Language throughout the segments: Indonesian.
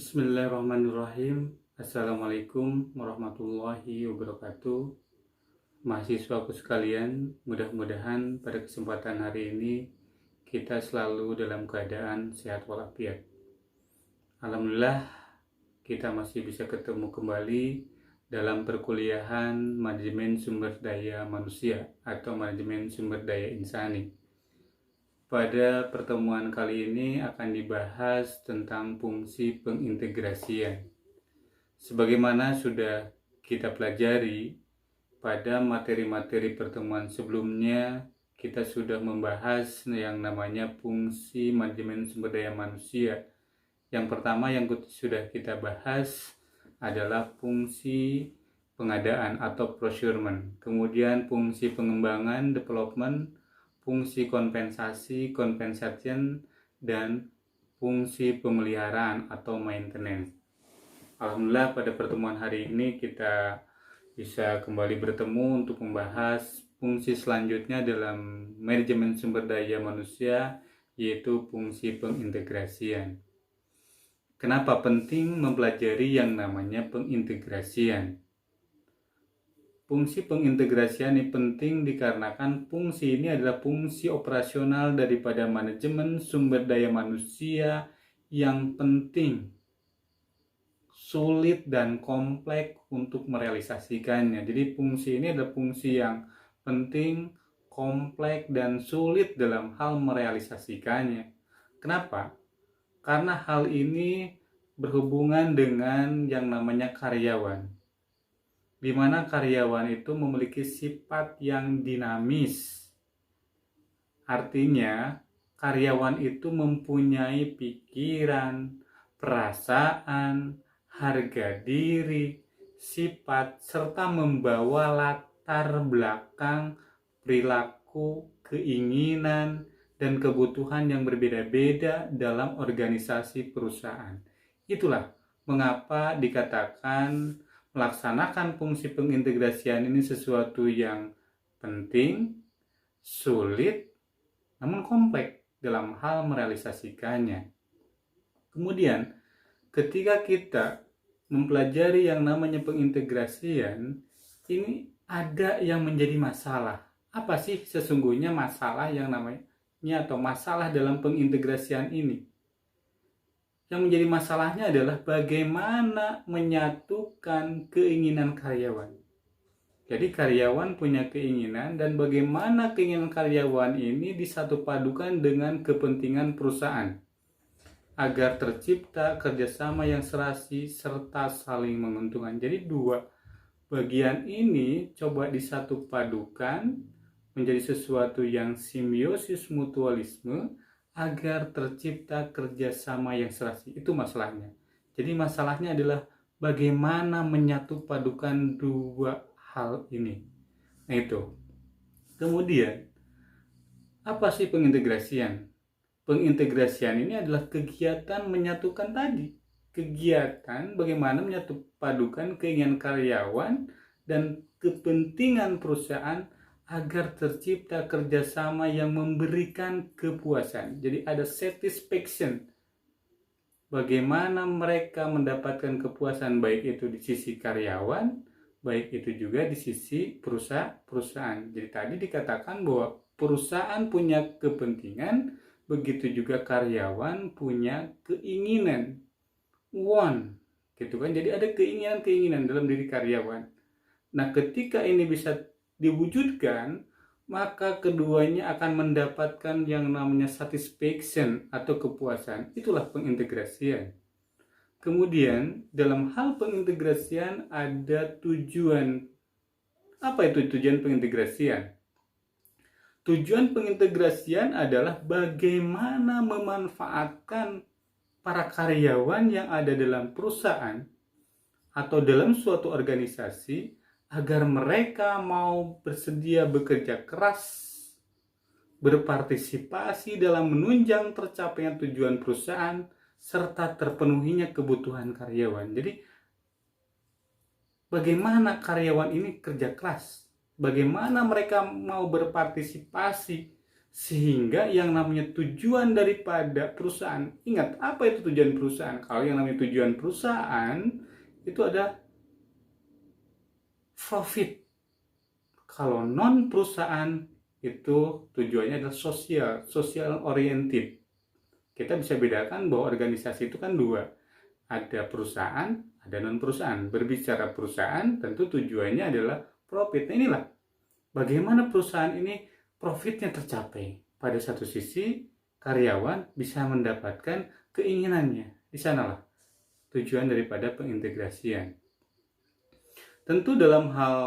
Bismillahirrahmanirrahim. Assalamualaikum warahmatullahi wabarakatuh. Mahasiswaku sekalian, mudah-mudahan pada kesempatan hari ini kita selalu dalam keadaan sehat walafiat. Alhamdulillah, kita masih bisa ketemu kembali dalam perkuliahan manajemen sumber daya manusia atau manajemen sumber daya insani. Pada pertemuan kali ini akan dibahas tentang fungsi pengintegrasian. Sebagaimana sudah kita pelajari pada materi-materi pertemuan sebelumnya, kita sudah membahas yang namanya fungsi manajemen sumber daya manusia. Yang pertama yang sudah kita bahas adalah fungsi pengadaan atau procurement. Kemudian fungsi pengembangan, development, fungsi kompensasi, compensation, dan fungsi pemeliharaan atau maintenance. Alhamdulillah pada pertemuan hari ini kita bisa kembali bertemu untuk membahas fungsi selanjutnya dalam manajemen sumber daya manusia, yaitu fungsi pengintegrasian. Kenapa penting mempelajari yang namanya pengintegrasian? Fungsi pengintegrasian ini penting dikarenakan fungsi ini adalah fungsi operasional daripada manajemen sumber daya manusia yang penting, sulit dan kompleks untuk merealisasikannya. Jadi fungsi ini adalah fungsi yang penting, kompleks dan sulit dalam hal merealisasikannya. Kenapa? Karena hal ini berhubungan dengan yang namanya karyawan, di mana karyawan itu memiliki sifat yang dinamis. Artinya, karyawan itu mempunyai pikiran, perasaan, harga diri, sifat, serta membawa latar belakang, perilaku, keinginan, dan kebutuhan yang berbeda-beda dalam organisasi perusahaan. Itulah mengapa dikatakan melaksanakan fungsi pengintegrasian ini sesuatu yang penting, sulit, namun kompleks dalam hal merealisasikannya. Kemudian, ketika kita mempelajari yang namanya pengintegrasian, ini ada yang menjadi masalah. Apa sih sesungguhnya masalah yang namanya atau masalah dalam pengintegrasian ini? Yang menjadi masalahnya adalah bagaimana menyatukan keinginan karyawan. Jadi karyawan punya keinginan dan bagaimana keinginan karyawan ini disatupadukan dengan kepentingan perusahaan agar tercipta kerjasama yang serasi serta saling menguntungkan. Jadi dua bagian ini coba disatupadukan menjadi sesuatu yang simbiosis mutualisme agar tercipta kerjasama yang serasi. Itu masalahnya. Jadi masalahnya adalah bagaimana menyatupadukan dua hal ini. Nah itu. Kemudian, apa sih pengintegrasian? Pengintegrasian ini adalah kegiatan menyatukan tadi. Kegiatan bagaimana menyatupadukan keinginan karyawan dan kepentingan perusahaan agar tercipta kerjasama yang memberikan kepuasan. Jadi ada satisfaction. Bagaimana mereka mendapatkan kepuasan baik itu di sisi karyawan, baik itu juga di sisi perusahaan. Jadi tadi dikatakan bahwa perusahaan punya kepentingan, begitu juga karyawan punya keinginan. Gitu kan? Jadi ada keinginan-keinginan dalam diri karyawan. Nah, ketika ini bisa diwujudkan, maka keduanya akan mendapatkan yang namanya satisfaction atau kepuasan. Itulah pengintegrasian. Kemudian dalam hal pengintegrasian ada tujuan. Apa itu tujuan pengintegrasian? Tujuan pengintegrasian adalah bagaimana memanfaatkan para karyawan yang ada dalam perusahaan atau dalam suatu organisasi agar mereka mau bersedia bekerja keras, berpartisipasi dalam menunjang tercapainya tujuan perusahaan, serta terpenuhinya kebutuhan karyawan. Jadi, bagaimana karyawan ini kerja keras? Bagaimana mereka mau berpartisipasi Sehingga yang namanya tujuan daripada perusahaan, ingat apa itu tujuan perusahaan? Kalau yang namanya tujuan perusahaan itu ada profit. Kalau non perusahaan itu tujuannya adalah social oriented. Kita bisa bedakan bahwa organisasi itu kan dua, ada perusahaan, ada non perusahaan. Berbicara perusahaan tentu tujuannya adalah profit. Nah, inilah bagaimana perusahaan ini profitnya tercapai. Pada satu sisi karyawan bisa mendapatkan keinginannya. Di sanalah tujuan daripada pengintegrasian. Tentu dalam hal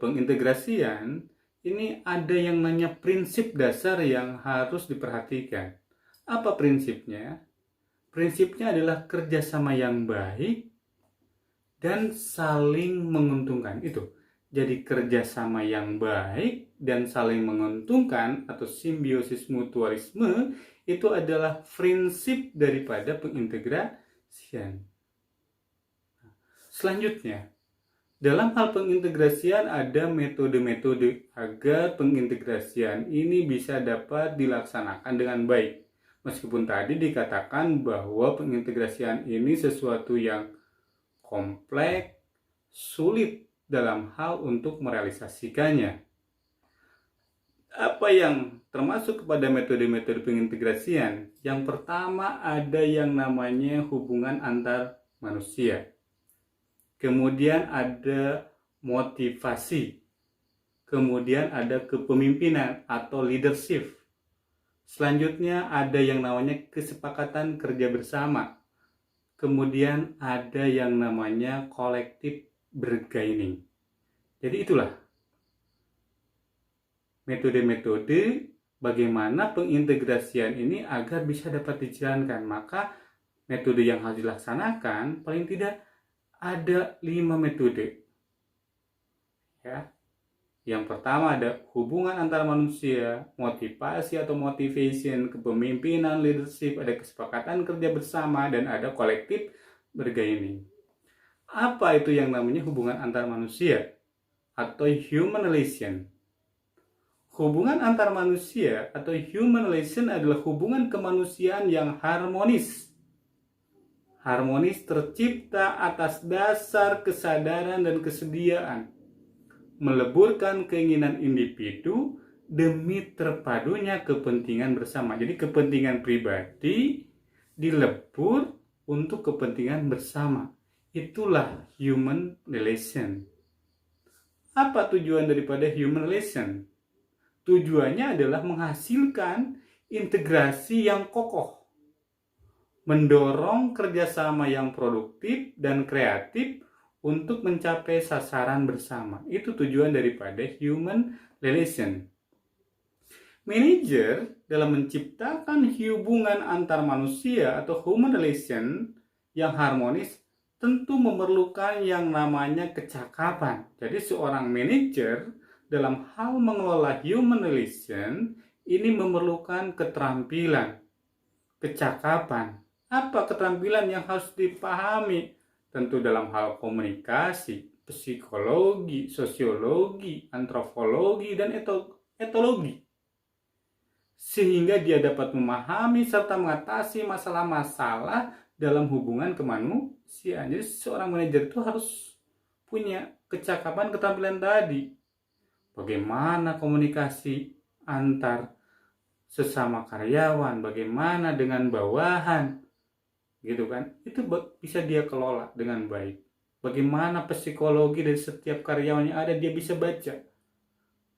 pengintegrasian ini ada yang namanya prinsip dasar yang harus diperhatikan. Apa prinsipnya? Prinsipnya adalah kerjasama yang baik dan saling menguntungkan. Itu. Jadi kerjasama yang baik dan saling menguntungkan atau simbiosis mutualisme itu adalah prinsip daripada pengintegrasian. Selanjutnya, dalam hal pengintegrasian ada metode-metode agar pengintegrasian ini bisa dapat dilaksanakan dengan baik. Meskipun tadi dikatakan bahwa pengintegrasian ini sesuatu yang kompleks, sulit dalam hal untuk merealisasikannya. Apa yang termasuk kepada metode-metode pengintegrasian? Yang pertama ada yang namanya hubungan antar manusia. Kemudian ada motivasi. Kemudian ada kepemimpinan atau leadership. Selanjutnya ada yang namanya kesepakatan kerja bersama. Kemudian ada yang namanya collective bargaining. Jadi itulah metode-metode bagaimana pengintegrasian ini agar bisa dapat dijalankan. Maka metode yang harus dilaksanakan paling tidak ada 5 metode. Ya. Yang pertama ada hubungan antar manusia, motivasi atau motivation, kepemimpinan, leadership, ada kesepakatan kerja bersama, dan ada collective bargaining. Apa itu yang namanya hubungan antar manusia atau human relation? Hubungan antar manusia atau human relation adalah hubungan kemanusiaan yang harmonis. Harmonis tercipta atas dasar kesadaran dan kesediaan, meleburkan keinginan individu demi terpadunya kepentingan bersama. Jadi kepentingan pribadi dilebur untuk kepentingan bersama. Itulah human relation. Apa tujuan daripada human relation? Tujuannya adalah menghasilkan integrasi yang kokoh, mendorong kerjasama yang produktif dan kreatif untuk mencapai sasaran bersama. Itu tujuan daripada human relation. Manajer dalam menciptakan hubungan antar manusia atau human relation yang harmonis tentu memerlukan yang namanya kecakapan. Jadi seorang manajer dalam hal mengelola human relation ini memerlukan keterampilan, kecakapan. Apa keterampilan yang harus dipahami? Tentu dalam hal komunikasi, psikologi, sosiologi, antropologi, dan etologi. Sehingga dia dapat memahami serta mengatasi masalah-masalah dalam hubungan kemanusiaan. Jadi seorang manajer itu harus punya kecakapan, keterampilan tadi. Bagaimana komunikasi antar sesama karyawan, bagaimana dengan bawahan, gitu kan, itu bisa dia kelola dengan baik. Bagaimana psikologi dari setiap karyawan yang ada dia bisa baca,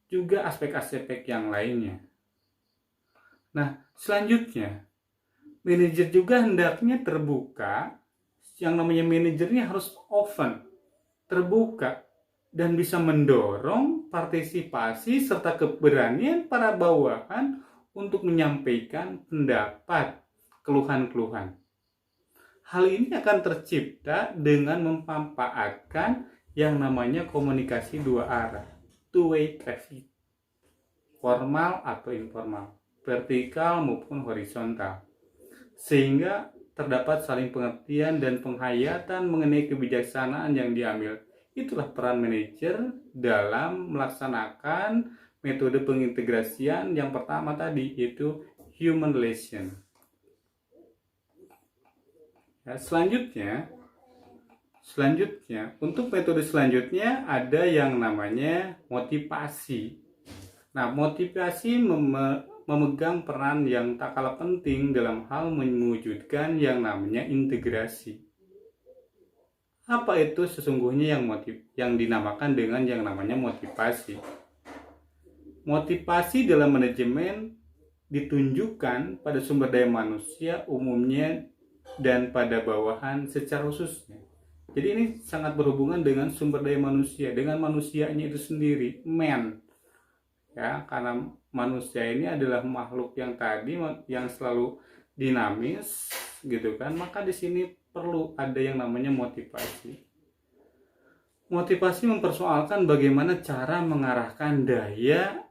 juga aspek-aspek yang lainnya. Nah, selanjutnya manajer juga hendaknya terbuka. Yang namanya manajernya harus open, terbuka, dan bisa mendorong partisipasi serta keberanian para bawahan untuk menyampaikan pendapat, keluhan-keluhan. Hal ini akan tercipta dengan memanfaatkan yang namanya komunikasi dua arah, two-way traffic, formal atau informal, vertikal maupun horizontal, sehingga terdapat saling pengertian dan penghayatan mengenai kebijaksanaan yang diambil. Itulah peran manajer dalam melaksanakan metode pengintegrasian yang pertama tadi, yaitu human relation. Ya, selanjutnya untuk metode selanjutnya ada yang namanya motivasi. Nah, motivasi memegang peran yang tak kalah penting dalam hal mewujudkan yang namanya integrasi. Apa itu sesungguhnya yang dinamakan dengan yang namanya motivasi? Motivasi dalam manajemen ditunjukkan pada sumber daya manusia umumnya dan pada bawahan secara khususnya. Jadi ini sangat berhubungan dengan sumber daya manusia, dengan manusianya itu sendiri, man. Ya, karena manusia ini adalah makhluk yang selalu dinamis gitu kan, maka di sini perlu ada yang namanya motivasi. Motivasi mempersoalkan bagaimana cara mengarahkan daya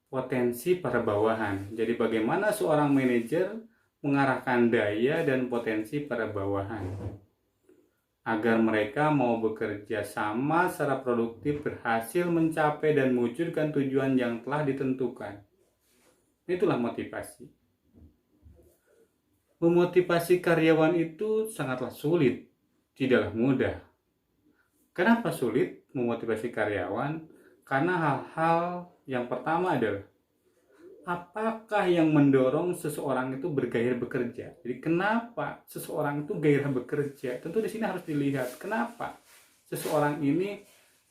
potensi para bawahan. Jadi bagaimana seorang manajer mengarahkan daya dan potensi para bawahan agar mereka mau bekerja sama secara produktif, berhasil mencapai dan mewujudkan tujuan yang telah ditentukan. Itulah motivasi. Memotivasi karyawan itu sangatlah sulit, tidaklah mudah. Kenapa sulit memotivasi karyawan? Karena hal-hal yang pertama adalah apakah yang mendorong seseorang itu bergairah bekerja? Jadi kenapa seseorang itu gairah bekerja? Tentu di sini harus dilihat kenapa seseorang ini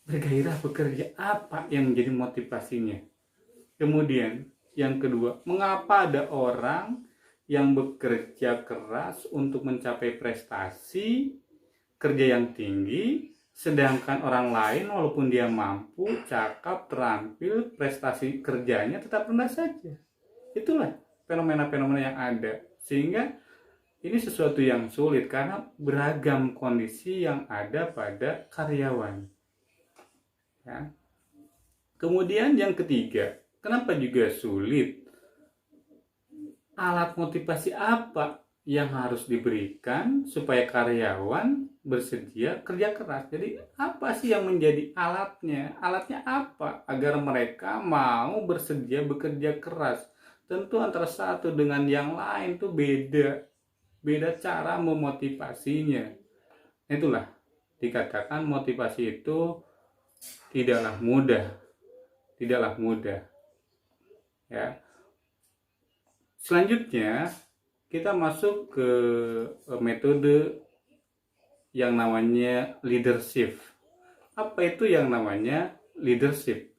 bergairah bekerja, apa yang menjadi motivasinya. Kemudian yang kedua, mengapa ada orang yang bekerja keras untuk mencapai prestasi, kerja yang tinggi, sedangkan orang lain walaupun dia mampu, cakap, terampil, prestasi kerjanya tetap rendah saja. Itulah fenomena-fenomena yang ada. Sehingga ini sesuatu yang sulit karena beragam kondisi yang ada pada karyawan. Ya. Kemudian yang ketiga, kenapa juga sulit? Alat motivasi apa yang harus diberikan supaya karyawan bersedia kerja keras? Jadi apa sih yang menjadi alatnya? Alatnya apa agar mereka mau bersedia bekerja keras? Tentu antara satu dengan yang lain tuh beda cara memotivasinya. Itulah dikatakan motivasi itu tidaklah mudah. Ya. Selanjutnya kita masuk ke metode yang namanya leadership. Apa itu yang namanya leadership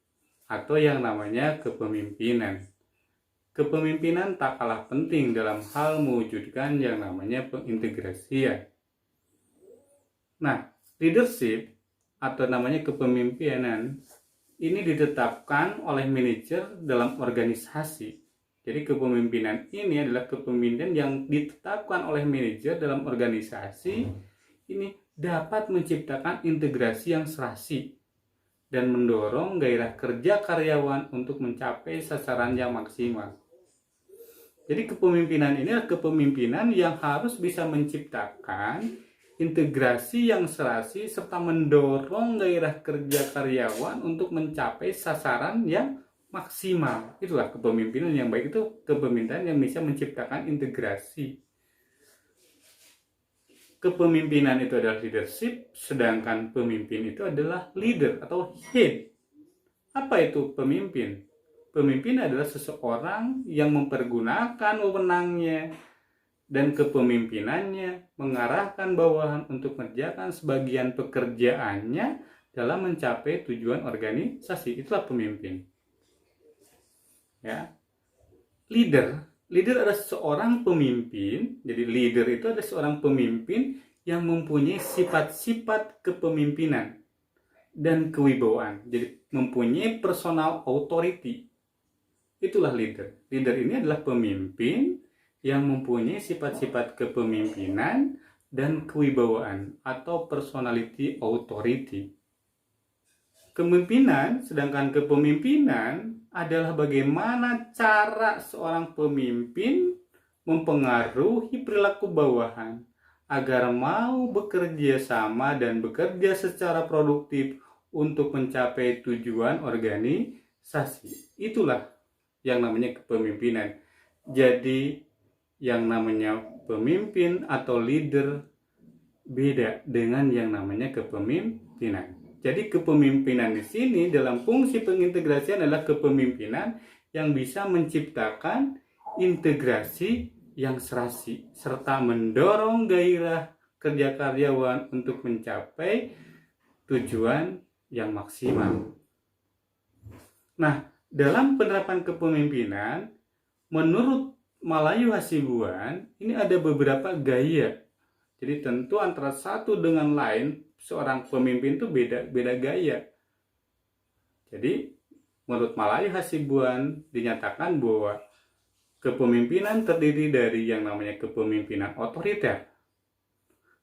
atau yang namanya kepemimpinan? Kepemimpinan tak kalah penting dalam hal mewujudkan yang namanya pengintegrasian. Nah, leadership atau namanya kepemimpinan ini ditetapkan oleh manajer dalam organisasi. Jadi kepemimpinan ini adalah kepemimpinan yang ditetapkan oleh manajer dalam organisasi. Ini dapat menciptakan integrasi yang serasi dan mendorong gairah kerja karyawan untuk mencapai sasaran yang maksimal. Jadi kepemimpinan ini adalah kepemimpinan yang harus bisa menciptakan integrasi yang serasi serta mendorong gairah kerja karyawan untuk mencapai sasaran yang maksimal. Itulah kepemimpinan yang baik, itu kepemimpinan yang bisa menciptakan integrasi. Kepemimpinan itu adalah leadership, sedangkan pemimpin itu adalah leader atau head. Apa itu pemimpin? Pemimpin adalah seseorang yang mempergunakan wewenangnya dan kepemimpinannya mengarahkan bawahan untuk mengerjakan sebagian pekerjaannya dalam mencapai tujuan organisasi. Itulah pemimpin. Ya. Leader adalah seorang pemimpin. Jadi leader itu adalah seorang pemimpin yang mempunyai sifat-sifat kepemimpinan dan kewibawaan. Jadi mempunyai personal authority. Itulah leader. Leader ini adalah pemimpin yang mempunyai sifat-sifat kepemimpinan dan kewibawaan atau personality authority. Sedangkan kepemimpinan adalah bagaimana cara seorang pemimpin mempengaruhi perilaku bawahan agar mau bekerja sama dan bekerja secara produktif untuk mencapai tujuan organisasi. Itulah yang namanya kepemimpinan. Jadi yang namanya pemimpin atau leader beda dengan yang namanya kepemimpinan. Jadi kepemimpinan di sini dalam fungsi pengintegrasian adalah kepemimpinan yang bisa menciptakan integrasi yang serasi serta mendorong gairah kerja karyawan untuk mencapai tujuan yang maksimal. Nah, dalam penerapan kepemimpinan, menurut Malayu Hasibuan, ini ada beberapa gaya. Jadi tentu antara satu dengan lain, seorang pemimpin itu beda gaya. Jadi menurut Malayu Hasibuan dinyatakan bahwa kepemimpinan terdiri dari yang namanya kepemimpinan otoriter.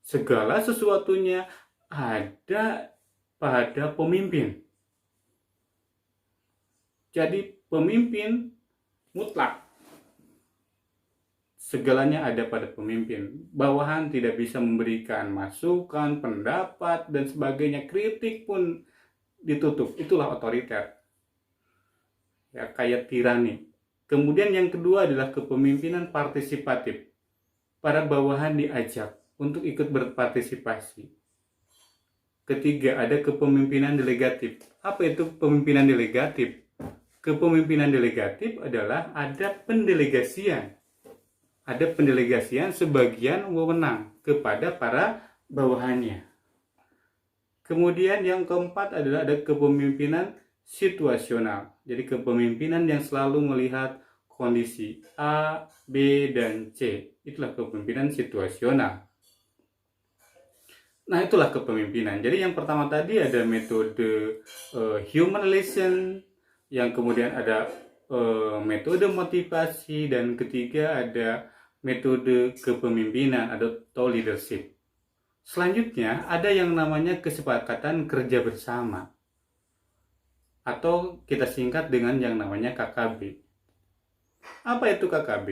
Segala sesuatunya ada pada pemimpin. Jadi pemimpin mutlak. Segalanya ada pada pemimpin. Bawahan tidak bisa memberikan masukan, pendapat, dan sebagainya. Kritik pun ditutup. Itulah otoriter. Ya, kayak tirani. Kemudian yang kedua adalah kepemimpinan partisipatif. Para bawahan diajak untuk ikut berpartisipasi. Ketiga, ada kepemimpinan delegatif. Apa itu kepemimpinan delegatif? Kepemimpinan delegatif adalah ada pendelegasian. Ada pendelegasian sebagian wewenang kepada para bawahannya. Kemudian yang keempat adalah ada kepemimpinan situasional. Jadi kepemimpinan yang selalu melihat kondisi A, B, dan C. Itulah kepemimpinan situasional. Nah, itulah kepemimpinan. Jadi yang pertama tadi ada metode human relation, yang kemudian ada metode motivasi, dan ketiga ada metode kepemimpinan atau leadership. Selanjutnya ada yang namanya kesepakatan kerja bersama atau kita singkat dengan yang namanya KKB. Apa itu KKB?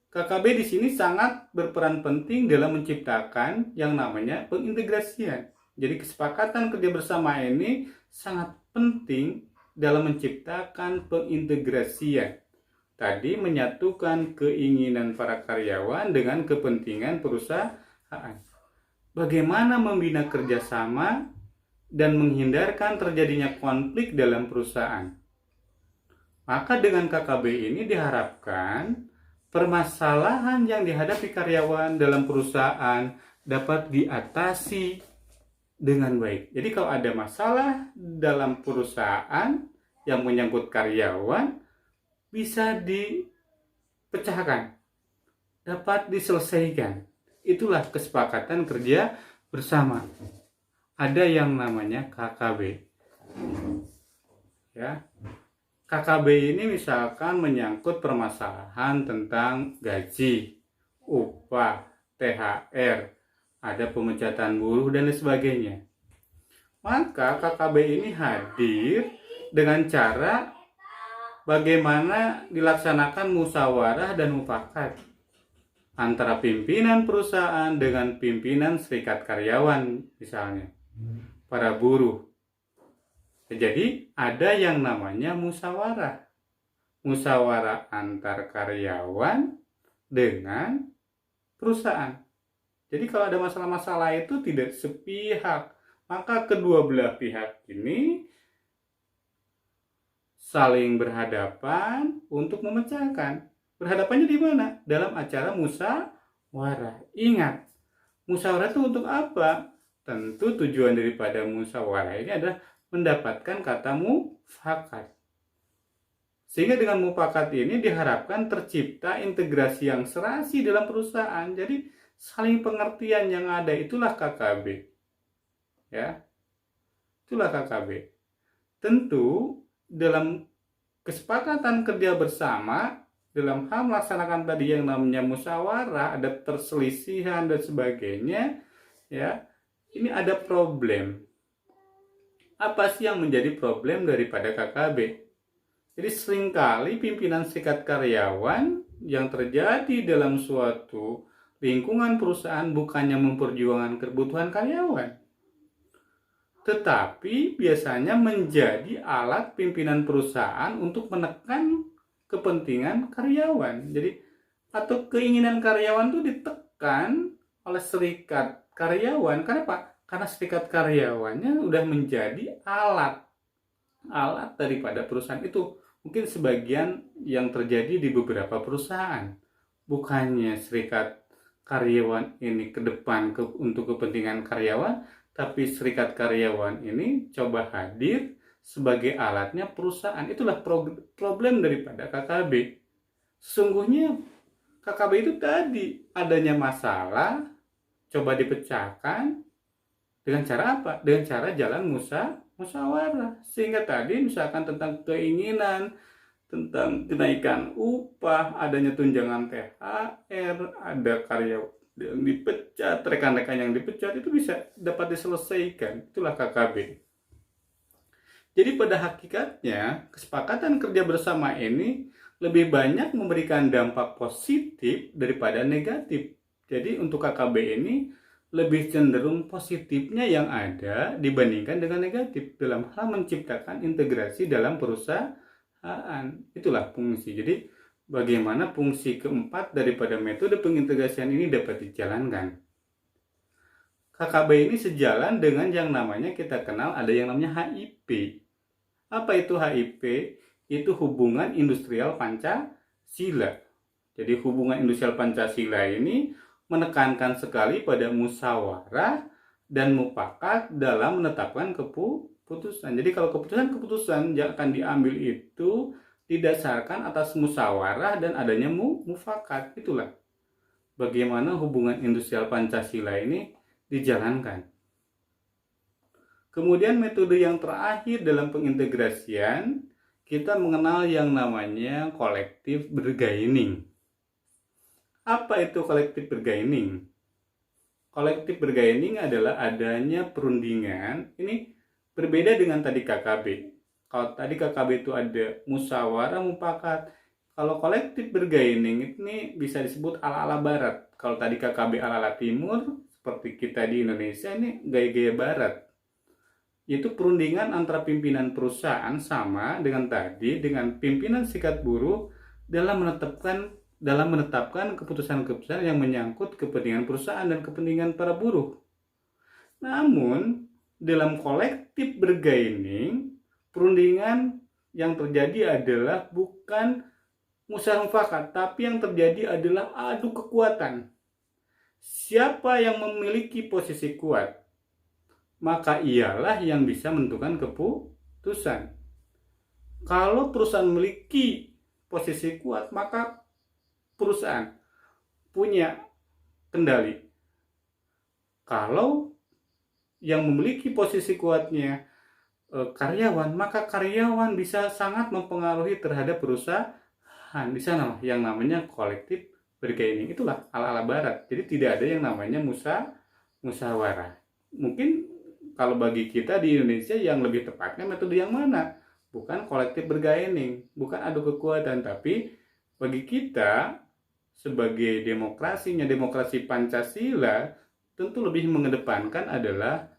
KKB di sini sangat berperan penting dalam menciptakan yang namanya pengintegrasian. Jadi kesepakatan kerja bersama ini sangat penting dalam menciptakan pengintegrasian. Tadi menyatukan keinginan para karyawan dengan kepentingan perusahaan. Bagaimana membina kerjasama dan menghindarkan terjadinya konflik dalam perusahaan. Maka dengan KKB ini diharapkan permasalahan yang dihadapi karyawan dalam perusahaan dapat diatasi dengan baik. Jadi kalau ada masalah dalam perusahaan yang menyangkut karyawan, bisa dipecahkan, dapat diselesaikan. Itulah kesepakatan kerja bersama. Ada yang namanya KKB. Ya. KKB ini misalkan menyangkut permasalahan tentang gaji, upah, THR, ada pemecatan buruh dan lain sebagainya. Maka KKB ini hadir dengan cara bagaimana dilaksanakan musyawarah dan mufakat antara pimpinan perusahaan dengan pimpinan serikat karyawan misalnya, para buruh. Jadi ada yang namanya musyawarah. Musyawarah antar karyawan dengan perusahaan. Jadi kalau ada masalah-masalah itu tidak sepihak, maka kedua belah pihak ini saling berhadapan untuk memecahkan. Berhadapannya di mana? Dalam acara musyawarah. Ingat, musyawarah itu untuk apa? Tentu tujuan daripada musyawarah ini adalah mendapatkan kata mufakat. Sehingga dengan mufakat ini diharapkan tercipta integrasi yang serasi dalam perusahaan. Jadi saling pengertian yang ada, itulah KKB. Ya. Itulah KKB. Tentu dalam kesepakatan kerja bersama dalam hal melaksanakan tadi yang namanya musyawarah, ada perselisihan dan sebagainya, ya. Ini ada problem. Apa sih yang menjadi problem daripada KKB? Jadi seringkali pimpinan serikat karyawan yang terjadi dalam suatu lingkungan perusahaan bukannya memperjuangkan kebutuhan karyawan, tetapi biasanya menjadi alat pimpinan perusahaan untuk menekan kepentingan karyawan. Jadi atau keinginan karyawan itu ditekan oleh serikat karyawan. Kenapa? Karena serikat karyawannya udah menjadi alat daripada perusahaan itu. Mungkin sebagian yang terjadi di beberapa perusahaan. Bukannya serikat karyawan ini ke depan untuk kepentingan karyawan, tapi serikat karyawan ini coba hadir sebagai alatnya perusahaan. Itulah problem daripada KKB. Sesungguhnya KKB itu tadi adanya masalah, coba dipecahkan dengan cara apa? Dengan cara jalan musyawarah. Sehingga tadi misalkan tentang keinginan, tentang kenaikan upah, adanya tunjangan THR, ada karyawan yang dipecat, rekan-rekan yang dipecat, itu bisa dapat diselesaikan. Itulah KKB. Jadi pada hakikatnya kesepakatan kerja bersama ini lebih banyak memberikan dampak positif daripada negatif. Jadi untuk KKB ini lebih cenderung positifnya yang ada dibandingkan dengan negatif dalam hal menciptakan integrasi dalam perusahaan. Itulah fungsi. Jadi bagaimana fungsi keempat daripada metode pengintegrasian ini dapat dijalankan. KKB ini sejalan dengan yang namanya kita kenal ada yang namanya HIP. Apa itu HIP? Itu hubungan industrial Pancasila. Jadi hubungan industrial Pancasila ini menekankan sekali pada musyawarah dan mufakat dalam menetapkan keputusan. Jadi kalau keputusan yang akan diambil itu didasarkan atas musyawarah dan adanya mufakat. Itulah bagaimana hubungan industrial Pancasila ini dijalankan. Kemudian metode yang terakhir dalam pengintegrasian, kita mengenal yang namanya collective bargaining. Apa itu collective bargaining? Collective bargaining adalah adanya perundingan. Ini berbeda dengan tadi KKB. Kalau tadi KKB itu ada musyawarah mufakat. Kalau collective bargaining ini bisa disebut ala-ala barat. Kalau tadi KKB ala-ala timur, seperti kita di Indonesia, ini gaya-gaya barat. Itu perundingan antara pimpinan perusahaan sama dengan tadi, dengan pimpinan serikat buruh dalam menetapkan keputusan-keputusan yang menyangkut kepentingan perusahaan dan kepentingan para buruh. Namun, dalam collective bargaining, perundingan yang terjadi adalah bukan musyawarah mufakat, tapi yang terjadi adalah adu kekuatan. Siapa yang memiliki posisi kuat, maka ialah yang bisa menentukan keputusan. Kalau perusahaan memiliki posisi kuat, maka perusahaan punya kendali. Kalau yang memiliki posisi kuatnya karyawan, maka karyawan bisa sangat mempengaruhi terhadap perusahaan. Di sana yang namanya collective bargaining. Itulah ala-ala barat. Jadi tidak ada yang namanya musyawarah. Mungkin kalau bagi kita di Indonesia yang lebih tepatnya metode yang mana? Bukan collective bargaining, bukan adu kekuatan, tapi bagi kita sebagai demokrasi Pancasila tentu lebih mengedepankan adalah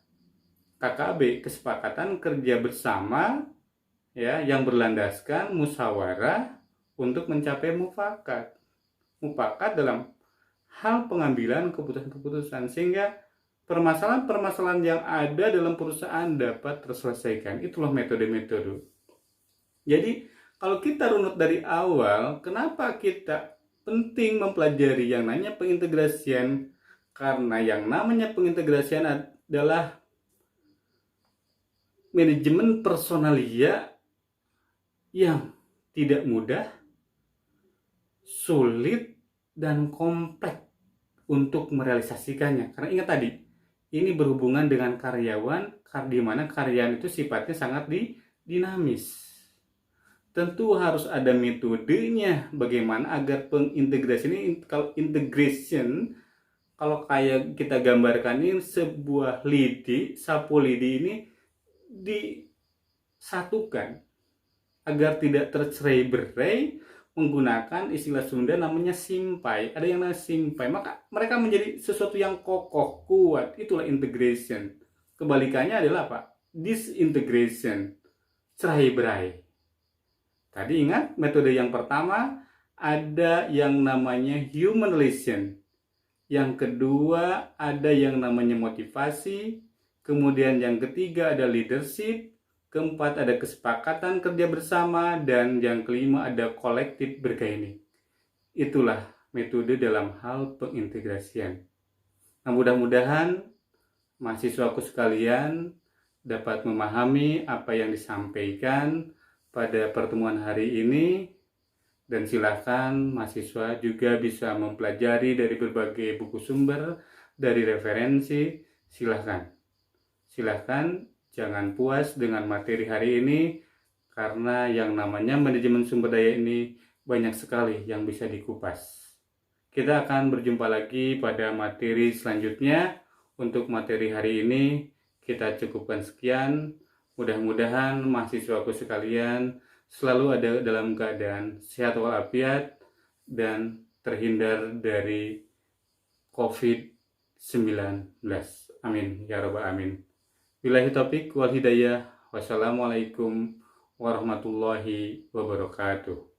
KKB, kesepakatan kerja bersama ya, yang berlandaskan musyawarah untuk mencapai mufakat. Mufakat dalam hal pengambilan keputusan-keputusan sehingga permasalahan-permasalahan yang ada dalam perusahaan dapat terselesaikan. Itulah metode-metode. Jadi, kalau kita runut dari awal, kenapa kita penting mempelajari yang namanya pengintegrasian? Karena yang namanya pengintegrasian adalah manajemen personalia yang tidak mudah, sulit, dan kompleks untuk merealisasikannya. Karena ingat tadi, ini berhubungan dengan karyawan, di mana karyawan itu sifatnya sangat dinamis. Tentu harus ada metodenya bagaimana agar pengintegrasi ini, kalau integration, kalau kayak kita gambarkan ini sebuah sapu lidi ini disatukan agar tidak tercerai-berai menggunakan istilah Sunda namanya simpai. Ada yang namanya simpai. Maka mereka menjadi sesuatu yang kokoh, kuat. Itulah integration. kebalikannya adalah apa? Disintegration, cerai-berai. Tadi ingat metode yang pertama ada yang namanya human relation. Yang kedua ada yang namanya motivasi. Kemudian yang ketiga ada leadership. Keempat ada kesepakatan kerja bersama. Dan yang kelima ada collective bargaining. Itulah metode dalam hal pengintegrasian. Nah, mudah-mudahan mahasiswaku sekalian dapat memahami apa yang disampaikan pada pertemuan hari ini. Dan silakan mahasiswa juga bisa mempelajari dari berbagai buku sumber, dari referensi. Silakan jangan puas dengan materi hari ini, karena yang namanya manajemen sumber daya ini banyak sekali yang bisa dikupas. Kita akan berjumpa lagi pada materi selanjutnya. Untuk materi hari ini kita cukupkan sekian. Mudah-mudahan mahasiswaku sekalian selalu ada dalam keadaan sehat walafiat dan terhindar dari COVID-19. Amin ya rabbal alamin. Billahi taufiq wal hidayah. Wassalamualaikum warahmatullahi wabarakatuh.